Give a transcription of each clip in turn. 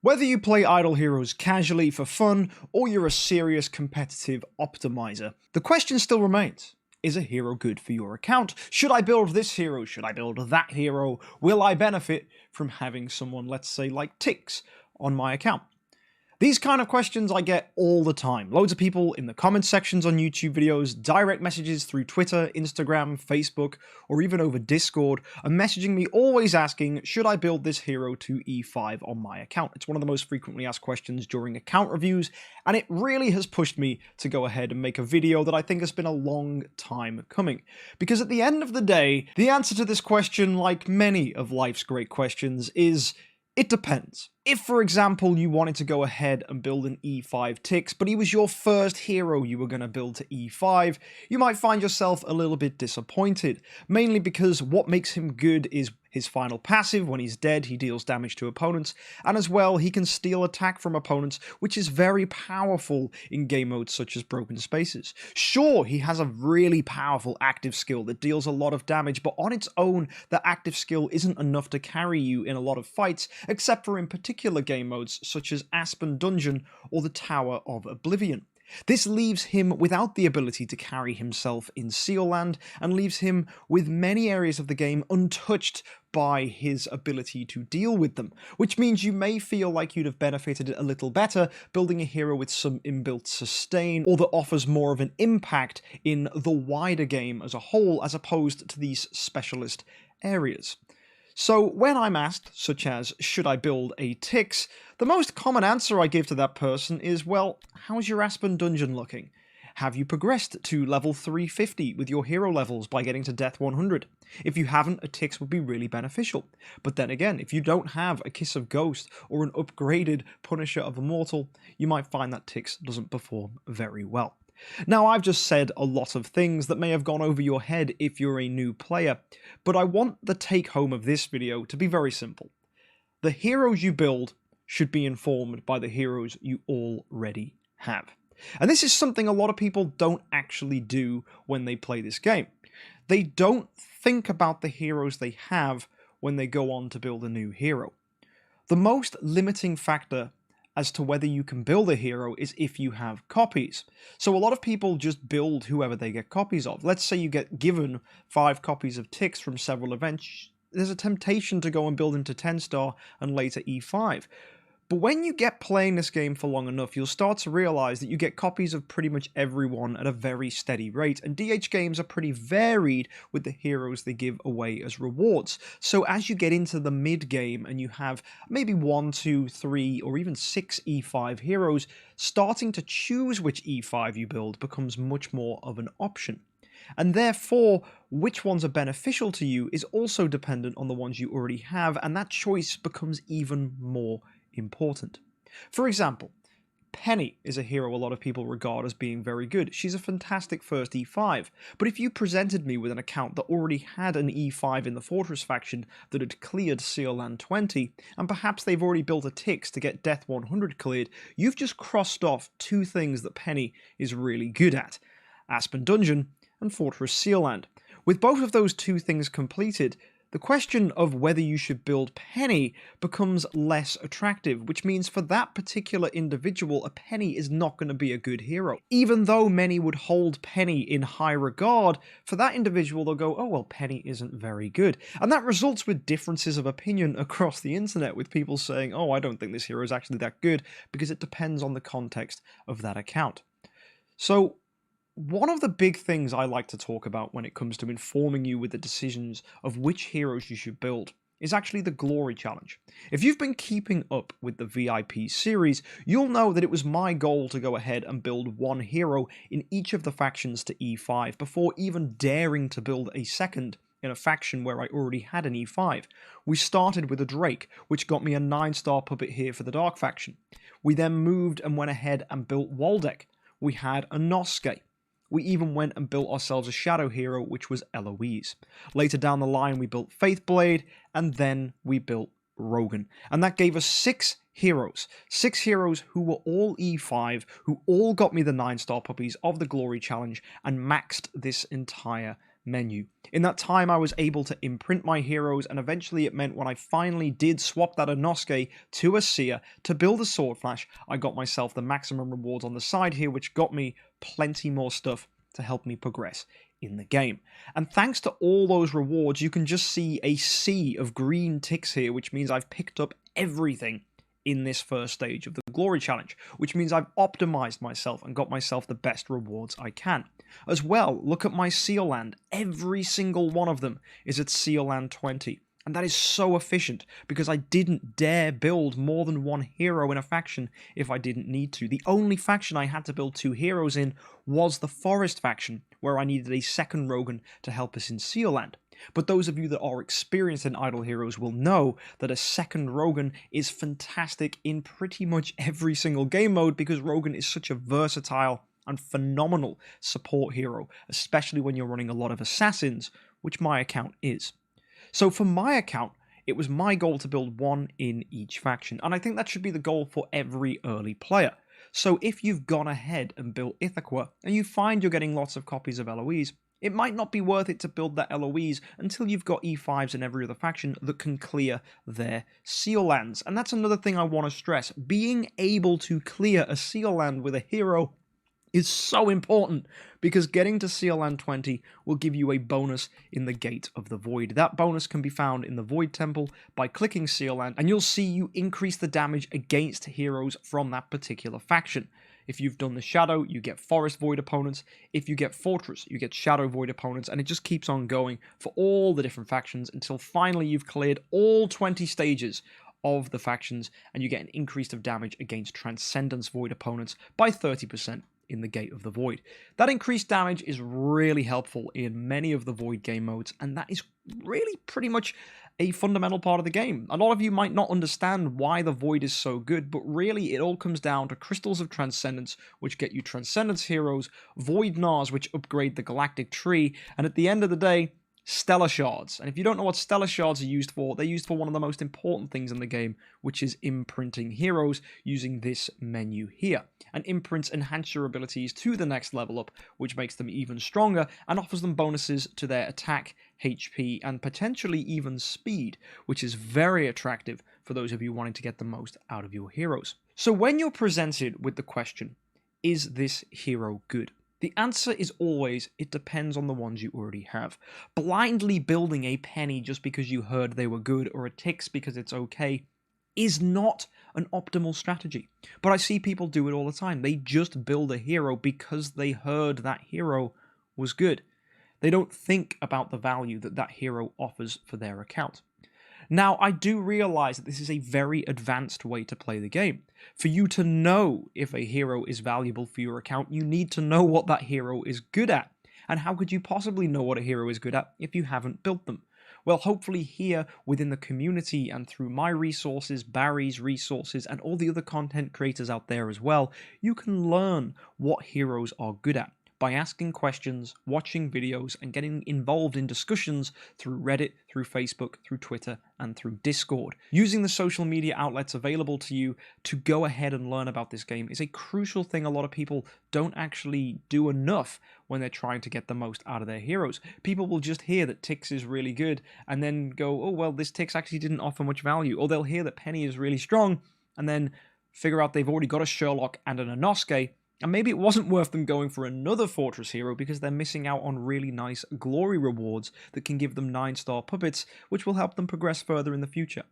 Whether you play Idle Heroes casually for fun, or you're a serious competitive optimizer, the question still remains. Is a hero good for your account? Should I build this hero? Should I build that hero? Will I benefit from having someone, let's say, like Tix on my account? These kind of questions I get all the time. Loads of people in the comment sections on YouTube videos, direct messages through Twitter, Instagram, Facebook, or even over Discord are messaging me always asking, should I build this hero to E5 on my account? It's one of the most frequently asked questions during account reviews, and it really has pushed me to go ahead and make a video that I think has been a long time coming. Because at the end of the day, the answer to this question, like many of life's great questions, is it depends. If, for example, you wanted to go ahead and build an E5 Tix, but he was your first hero you were going to build to E5, you might find yourself a little bit disappointed, mainly because what makes him good is his final passive. When he's dead, he deals damage to opponents, and as well, he can steal attack from opponents, which is very powerful in game modes such as Broken Spaces. Sure, he has a really powerful active skill that deals a lot of damage, but on its own, the active skill isn't enough to carry you in a lot of fights, except for in particular game modes such as Aspen Dungeon or the Tower of Oblivion. This leaves him without the ability to carry himself in Seal Land, and leaves him with many areas of the game untouched by his ability to deal with them, which means you may feel like you'd have benefited a little better building a hero with some inbuilt sustain, or that offers more of an impact in the wider game as a whole, as opposed to these specialist areas. So when I'm asked, such as, should I build a Tix, the most common answer I give to that person is, well, how's your Aspen Dungeon looking? Have you progressed to level 350 with your hero levels by getting to Death 100? If you haven't, a Tix would be really beneficial. But then again, if you don't have a Kiss of Ghost or an upgraded Punisher of Immortal, you might find that Tix doesn't perform very well. Now, I've just said a lot of things that may have gone over your head if you're a new player, but I want the take home of this video to be very simple. The heroes you build should be informed by the heroes you already have. And this is something a lot of people don't actually do when they play this game. They don't think about the heroes they have when they go on to build a new hero. The most limiting factor as to whether you can build a hero is if you have copies. So a lot of people just build whoever they get copies of. Let's say you get given 5 copies of Tix from several events, there's a temptation to go and build into 10-star and later E5. But when you get playing this game for long enough, you'll start to realise that you get copies of pretty much everyone at a very steady rate, and DH games are pretty varied with the heroes they give away as rewards. So as you get into the mid-game and you have maybe 1, 2, 3, or even 6 E5 heroes, starting to choose which E5 you build becomes much more of an option. And therefore, which ones are beneficial to you is also dependent on the ones you already have, and that choice becomes even more important. For example, Penny is a hero a lot of people regard as being very good. She's a fantastic first E5, but if you presented me with an account that already had an E5 in the Fortress faction that had cleared Seal Land 20, and perhaps they've already built a Tix to get Death 100 cleared, you've just crossed off 2 things that Penny is really good at: Aspen Dungeon and Fortress Seal Land. With both of those 2 things completed, the question of whether you should build Penny becomes less attractive, which means for that particular individual, a Penny is not going to be a good hero. Even though many would hold Penny in high regard, for that individual they'll go, oh well, Penny isn't very good. And that results with differences of opinion across the internet, with people saying, oh, I don't think this hero is actually that good, because it depends on the context of that account. So one of the big things I like to talk about when it comes to informing you with the decisions of which heroes you should build is actually the Glory Challenge. If you've been keeping up with the VIP series, you'll know that it was my goal to go ahead and build 1 hero in each of the factions to E5 before even daring to build a second in a faction where I already had an E5. We started with a Drake, which got me a 9-star puppet here for the Dark faction. We then moved and went ahead and built Waldeck. We had a Nosuke. We even went and built ourselves a shadow hero, which was Eloise. Later down the line, we built Faithblade, and then we built Rogan. And that gave us 6 heroes. 6 heroes who were all E5, who all got me the 9-star puppies of the Glory Challenge, and maxed this entire menu. In that time, I was able to imprint my heroes, and eventually it meant when I finally did swap that Inosuke to a Seer to build a Sword Flash, I got myself the maximum rewards on the side here, which got me plenty more stuff to help me progress in the game. And thanks to all those rewards, you can just see a sea of green ticks here, which means I've picked up everything in this first stage of the Glory Challenge, which means I've optimized myself and got myself the best rewards I can. As well, look at my Seal Land. Every single one of them is at Seal Land 20. And that is so efficient, because I didn't dare build more than one hero in a faction if I didn't need to. The only faction I had to build 2 heroes in was the Forest faction, where I needed a second Rogan to help us in Seal Land. But those of you that are experienced in Idle Heroes will know that a second Rogan is fantastic in pretty much every single game mode, because Rogan is such a versatile and phenomenal support hero, especially when you're running a lot of assassins, which my account is. So for my account, it was my goal to build one in each faction, and I think that should be the goal for every early player. So if you've gone ahead and built Ithaca, and you find you're getting lots of copies of LOEs, it might not be worth it to build that LOEs until you've got E5s in every other faction that can clear their Seal Lands. And that's another thing I want to stress. Being able to clear a Seal Land with a hero is so important, because getting to Seal Land 20 will give you a bonus in the Gate of the Void. That bonus can be found in the Void Temple by clicking Seal Land, and you'll see you increase the damage against heroes from that particular faction. If you've done the Shadow, you get Forest Void opponents. If you get Fortress, you get Shadow Void opponents, and it just keeps on going for all the different factions until finally you've cleared all 20 stages of the factions, and you get an increase of damage against Transcendence Void opponents by 30%. In the Gate of the Void. That increased damage is really helpful in many of the Void game modes, and that is really pretty much a fundamental part of the game. A lot of you might not understand why the Void is so good, but really it all comes down to Crystals of Transcendence, which get you Transcendence heroes, Void Nars, which upgrade the Galactic Tree, and at the end of the day, Stellar Shards. And if you don't know what Stellar Shards are used for, they're used for one of the most important things in the game, which is imprinting heroes using this menu here. And imprints enhance your abilities to the next level up, which makes them even stronger and offers them bonuses to their attack, HP, and potentially even speed, which is very attractive for those of you wanting to get the most out of your heroes. So when you're presented with the question, is this hero good? The answer is always, it depends on the ones you already have. Blindly building a Penny just because you heard they were good, or a Tix because it's okay, is not an optimal strategy. But I see people do it all the time. They just build a hero because they heard that hero was good. They don't think about the value that that hero offers for their account. Now, I do realize that this is a very advanced way to play the game. For you to know if a hero is valuable for your account, you need to know what that hero is good at. And how could you possibly know what a hero is good at if you haven't built them? Well, hopefully here within the community and through my resources, Barry's resources, and all the other content creators out there as well, you can learn what heroes are good at by asking questions, watching videos, and getting involved in discussions through Reddit, through Facebook, through Twitter, and through Discord. Using the social media outlets available to you to go ahead and learn about this game is a crucial thing a lot of people don't actually do enough when they're trying to get the most out of their heroes. People will just hear that Tix is really good and then go, oh, well, this Tix actually didn't offer much value. Or they'll hear that Penny is really strong and then figure out they've already got a Sherlock and an Inosuke, and maybe it wasn't worth them going for another Fortress hero because they're missing out on really nice glory rewards that can give them 9-star puppets, which will help them progress further in the future.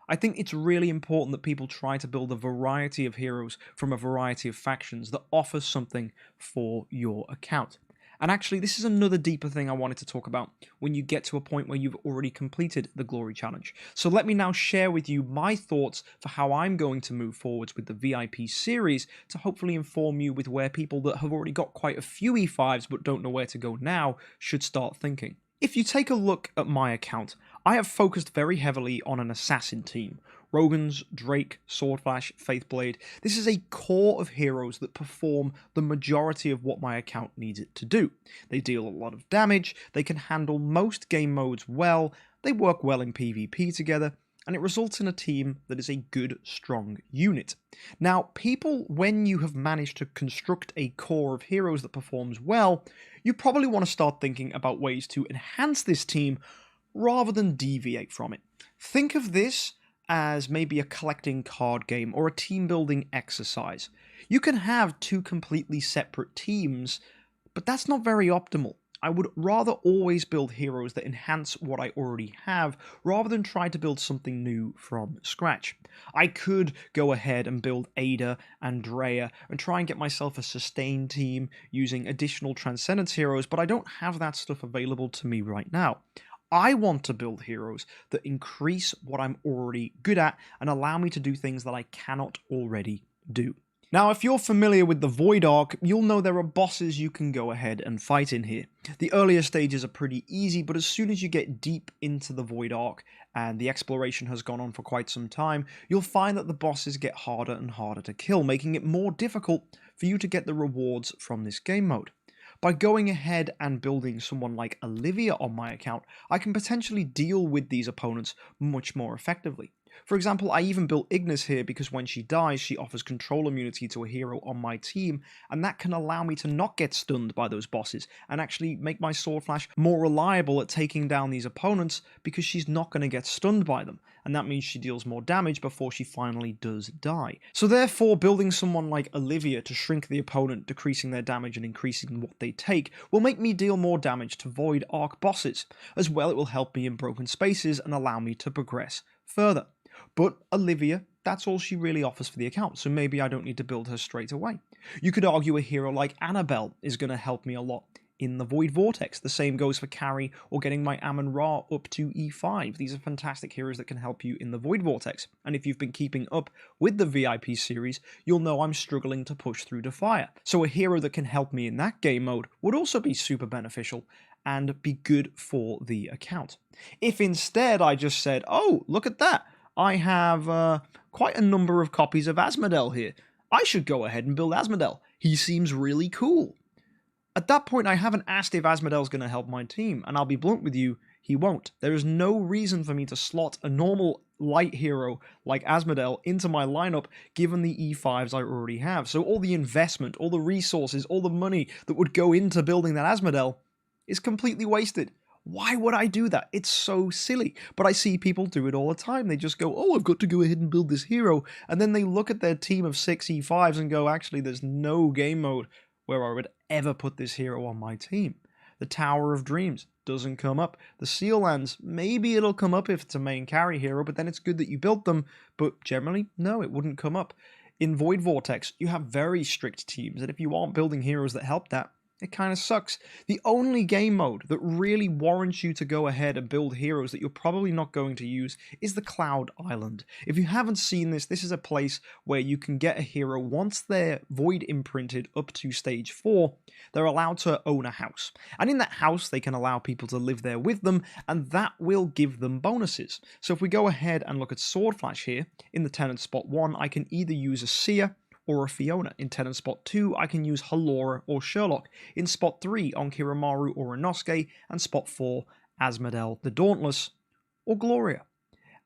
I think it's really important that people try to build a variety of heroes from a variety of factions that offer something for your account. And actually, this is another deeper thing I wanted to talk about when you get to a point where you've already completed the Glory Challenge. So let me now share with you my thoughts for how I'm going to move forwards with the VIP series to hopefully inform you with where people that have already got quite a few E5s but don't know where to go now should start thinking. If you take a look at my account, I have focused very heavily on an assassin team. Rogans, Drake, Swordflash, Faithblade. This is a core of heroes that perform the majority of what my account needs it to do. They deal a lot of damage, they can handle most game modes well, they work well in PvP together, and it results in a team that is a good, strong unit. Now, people, when you have managed to construct a core of heroes that performs well, you probably want to start thinking about ways to enhance this team rather than deviate from it. Think of this as maybe a collecting card game or a team building exercise. You can have two completely separate teams, but that's not very optimal. I would rather always build heroes that enhance what I already have, rather than try to build something new from scratch. I could go ahead and build Ada and Drea and try and get myself a sustain team using additional Transcendence heroes, but I don't have that stuff available to me right now. I want to build heroes that increase what I'm already good at and allow me to do things that I cannot already do. Now, if you're familiar with the Void Arc, you'll know there are bosses you can go ahead and fight in here. The earlier stages are pretty easy, but as soon as you get deep into the Void Arc, and the exploration has gone on for quite some time, you'll find that the bosses get harder and harder to kill, making it more difficult for you to get the rewards from this game mode. By going ahead and building someone like Olivia on my account, I can potentially deal with these opponents much more effectively. For example, I even built Ignis here because when she dies, she offers control immunity to a hero on my team, and that can allow me to not get stunned by those bosses, and actually make my Sword Flash more reliable at taking down these opponents because she's not going to get stunned by them, and that means she deals more damage before she finally does die. So therefore, building someone like Olivia to shrink the opponent, decreasing their damage and increasing what they take, will make me deal more damage to Void Arc bosses. As well, it will help me in broken spaces and allow me to progress further. But Olivia, that's all she really offers for the account, so maybe I don't need to build her straight away. You could argue a hero like Annabelle is going to help me a lot in the Void Vortex. The same goes for Carrie or getting my Amun-Ra up to E5. These are fantastic heroes that can help you in the Void Vortex. And if you've been keeping up with the VIP series, you'll know I'm struggling to push through to Fire. So a hero that can help me in that game mode would also be super beneficial and be good for the account. If instead I just said, oh, look at that, I have quite a number of copies of Asmodel here. I should go ahead and build Asmodel. He seems really cool. At that point, I haven't asked if Asmodel's going to help my team, and I'll be blunt with you, he won't. There is no reason for me to slot a normal light hero like Asmodel into my lineup given the E5s I already have. So all the investment, all the resources, all the money that would go into building that Asmodel is completely wasted. Why would I do that? It's so silly. But I see people do it all the time. They just go, oh, I've got to go ahead and build this hero. And then they look at their team of 6 E5s and go, actually, there's no game mode where I would ever put this hero on my team. The Tower of Dreams doesn't come up. The Seal Lands, maybe it'll come up if it's a main carry hero, but then it's good that you built them. But generally, no, it wouldn't come up. In Void Vortex, you have very strict teams, and if you aren't building heroes that help that, it kind of sucks. The only game mode that really warrants you to go ahead and build heroes that you're probably not going to use is the Cloud Island. If you haven't seen this, this is a place where you can get a hero once they're Void imprinted up to stage 4, they're allowed to own a house. And in that house, they can allow people to live there with them, and that will give them bonuses. So if we go ahead and look at Sword Flash here, in the Tenants spot 1, I can either use a Seer or a Fiona. In Tenant spot 2, I can use Halora or Sherlock. In spot 3, Onkiramaru or Inosuke, and spot 4, Asmodel the Dauntless or Gloria.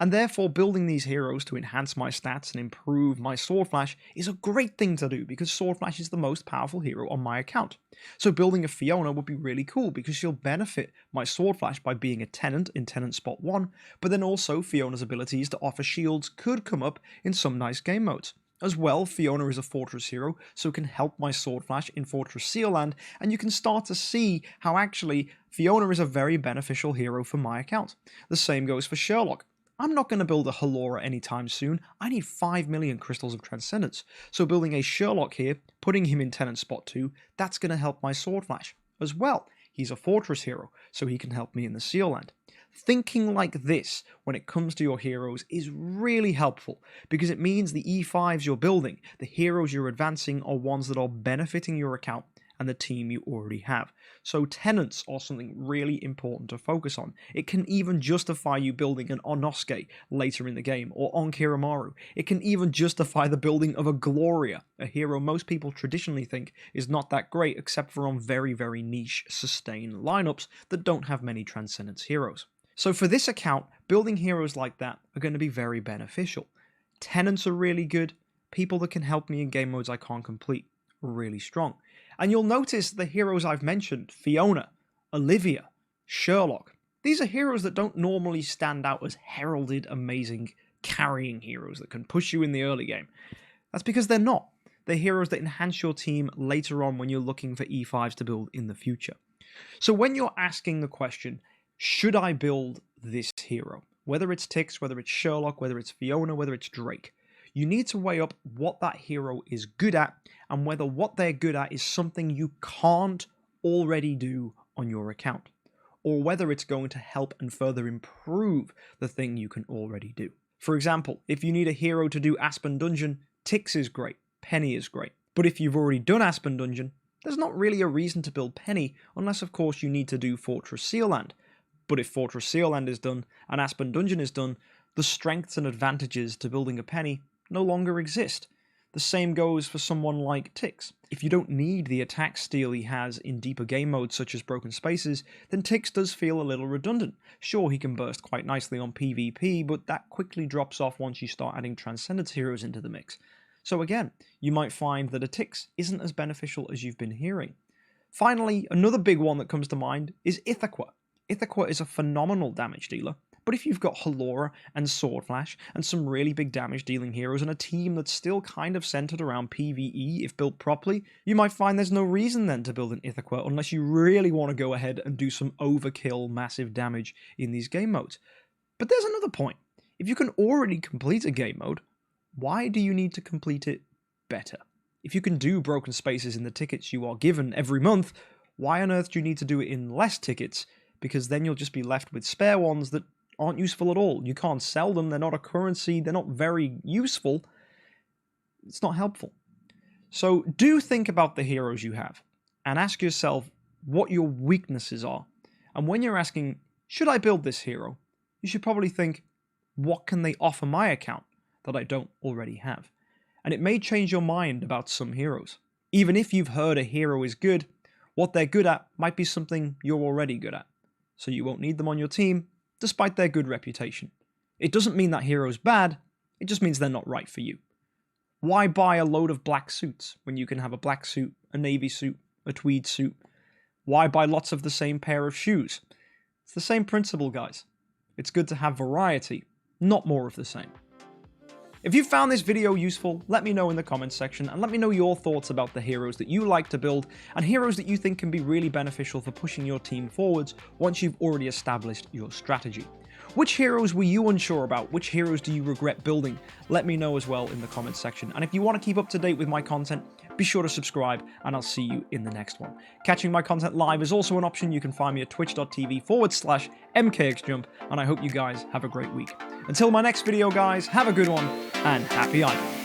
And therefore, building these heroes to enhance my stats and improve my Sword Flash is a great thing to do because Sword Flash is the most powerful hero on my account. So building a Fiona would be really cool because she'll benefit my Sword Flash by being a Tenant in Tenant spot 1, but then also Fiona's abilities to offer shields could come up in some nice game modes. As well, Fiona is a Fortress hero, so can help my Sword Flash in Fortress Sealand, and you can start to see how actually Fiona is a very beneficial hero for my account. The same goes for Sherlock. I'm not going to build a Halora anytime soon. I need 5 million Crystals of Transcendence, so building a Sherlock here, putting him in Tenant spot 2, that's going to help my Sword Flash. As well, he's a Fortress hero, so he can help me in the Sealand. Thinking like this when it comes to your heroes is really helpful because it means the E5s you're building, the heroes you're advancing, are ones that are benefiting your account and the team you already have. So tenants are something really important to focus on. It can even justify you building an Inosuke later in the game, or Onkiramaru. It can even justify the building of a Gloria, a hero most people traditionally think is not that great except for on very, very niche sustain lineups that don't have many Transcendence heroes. So for this account, building heroes like that are going to be very beneficial. Tenants are really good. People that can help me in game modes I can't complete are really strong. And you'll notice the heroes I've mentioned, Fiona, Olivia, Sherlock, these are heroes that don't normally stand out as heralded, amazing, carrying heroes that can push you in the early game. That's because they're not. They're heroes that enhance your team later on when you're looking for E5s to build in the future. So when you're asking the question, should I build this hero? Whether it's Tix, whether it's Sherlock, whether it's Fiona, whether it's Drake, you need to weigh up what that hero is good at and whether what they're good at is something you can't already do on your account, or whether it's going to help and further improve the thing you can already do. For example, if you need a hero to do Aspen Dungeon, Tix is great, Penny is great. But if you've already done Aspen Dungeon, there's not really a reason to build Penny, unless of course you need to do Fortress Sealand. But if Fortress Sealand is done and Aspen Dungeon is done, the strengths and advantages to building a Penny no longer exist. The same goes for someone like Tix. If you don't need the attack steal he has in deeper game modes such as Broken Spaces, then Tix does feel a little redundant. Sure, he can burst quite nicely on PvP, but that quickly drops off once you start adding Transcendence heroes into the mix. So again, you might find that a Tix isn't as beneficial as you've been hearing. Finally, another big one that comes to mind is Ithaca. Ithaca is a phenomenal damage dealer, but if you've got Halora and Swordflash and some really big damage dealing heroes and a team that's still kind of centered around PvE if built properly, you might find there's no reason then to build an Ithaca unless you really want to go ahead and do some overkill massive damage in these game modes. But there's another point. If you can already complete a game mode, why do you need to complete it better? If you can do Broken Spaces in the tickets you are given every month, why on earth do you need to do it in less tickets? Because then you'll just be left with spare ones that aren't useful at all. You can't sell them, they're not a currency, they're not very useful. It's not helpful. So do think about the heroes you have and ask yourself what your weaknesses are. And when you're asking, should I build this hero? You should probably think, what can they offer my account that I don't already have? And it may change your mind about some heroes. Even if you've heard a hero is good, what they're good at might be something you're already good at. So you won't need them on your team, despite their good reputation. It doesn't mean that hero's bad, it just means they're not right for you. Why buy a load of black suits when you can have a black suit, a navy suit, a tweed suit? Why buy lots of the same pair of shoes? It's the same principle, guys. It's good to have variety, not more of the same. If you found this video useful, let me know in the comments section and let me know your thoughts about the heroes that you like to build and heroes that you think can be really beneficial for pushing your team forwards once you've already established your strategy. Which heroes were you unsure about? Which heroes do you regret building? Let me know as well in the comments section. And if you want to keep up to date with my content, be sure to subscribe and I'll see you in the next one. Catching my content live is also an option. You can find me at twitch.tv/MKxJUMP and I hope you guys have a great week. Until my next video, guys, have a good one and happy idling.